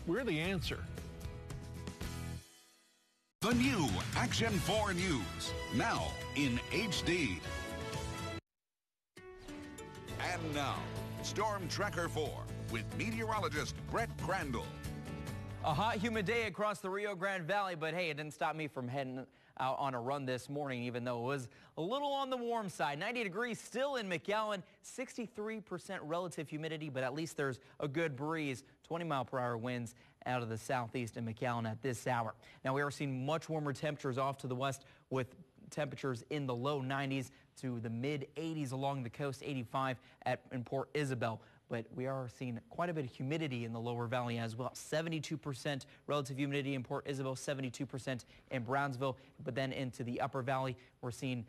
We're the answer. The new Action 4 News, now in HD. And now, Storm Tracker 4 with meteorologist Crandall. A hot, humid day across the Rio Grande Valley, but hey, it didn't stop me from heading out on a run this morning, even though it was a little on the warm side. 90 degrees still in McAllen, 63% relative humidity, but at least there's a good breeze. 20-mile-per-hour winds out of the southeast in McAllen at this hour. Now, we are seeing much warmer temperatures off to the west with temperatures in the low 90s to the mid 80s along the coast, 85 in Port Isabel. But we are seeing quite a bit of humidity in the lower valley as well. 72% relative humidity in Port Isabel, 72% in Brownsville. But then into the upper valley, we're seeing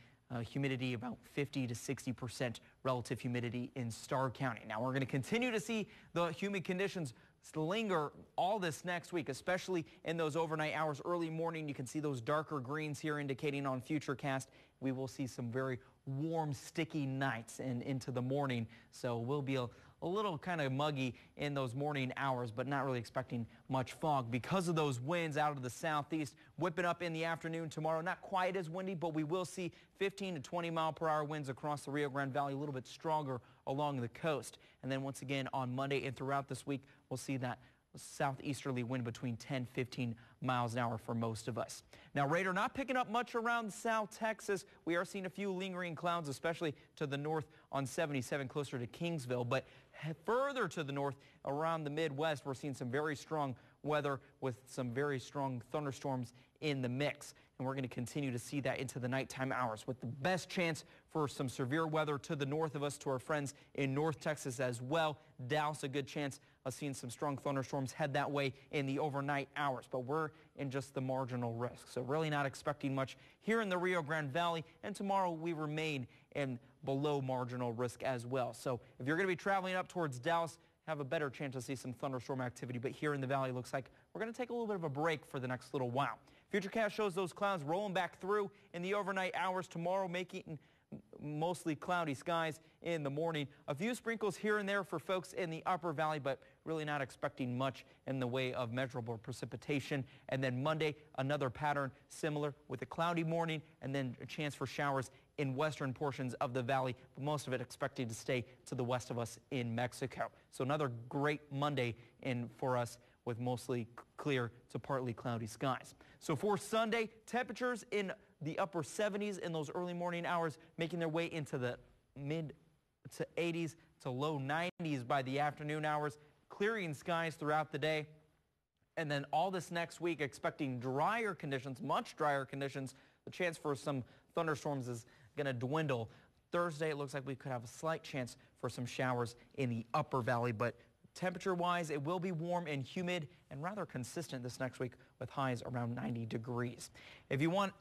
humidity about 50 to 60% relative humidity in Starr County. Now, we're going to continue to see the humid conditions linger all this next week, especially in those overnight hours. Early morning, you can see those darker greens here indicating on Futurecast we will see some very warm, sticky nights and into the morning. So we'll be a little kind of muggy in those morning hours, but not really expecting much fog because of those winds out of the southeast whipping up in the afternoon tomorrow. Not quite as windy, but we will see 15 to 20-mile-per-hour winds across the Rio Grande Valley, a little bit stronger along the coast. And then once again on Monday and throughout this week, we'll see that southeasterly wind between 10, 15 miles an hour for most of us. Now, radar not picking up much around South Texas. We are seeing a few lingering clouds, especially to the north on 77 closer to Kingsville. But further to the north around the Midwest, we're seeing some very strong weather with some very strong thunderstorms in the mix. And we're going to continue to see that into the nighttime hours with the best chance for some severe weather to the north of us, to our friends in North Texas as well. Dallas, a good chance of seeing some strong thunderstorms head that way in the overnight hours. But we're in just the marginal risk. So really not expecting much here in the Rio Grande Valley. And tomorrow we remain in below marginal risk as well. So if you're going to be traveling up towards Dallas, have a better chance to see some thunderstorm activity. But here in the valley, looks like we're going to take a little bit of a break for the next little while. Futurecast shows those clouds rolling back through in the overnight hours tomorrow, making mostly cloudy skies in the morning. A few sprinkles here and there for folks in the upper valley, but really not expecting much in the way of measurable precipitation. And then Monday, another pattern similar with a cloudy morning and then a chance for showers in western portions of the valley, but most of it expected to stay to the west of us in Mexico. So another great Monday for us with mostly clear to partly cloudy skies. So for Sunday, temperatures in the upper 70s in those early morning hours, making their way into the mid to 80s to low 90s by the afternoon hours, clearing skies throughout the day. And then all this next week, expecting drier conditions, much drier conditions. The chance for some thunderstorms is going to dwindle. Thursday, it looks like we could have a slight chance for some showers in the upper valley, but temperature-wise, it will be warm and humid and rather consistent this next week with highs around 90 degrees. If you want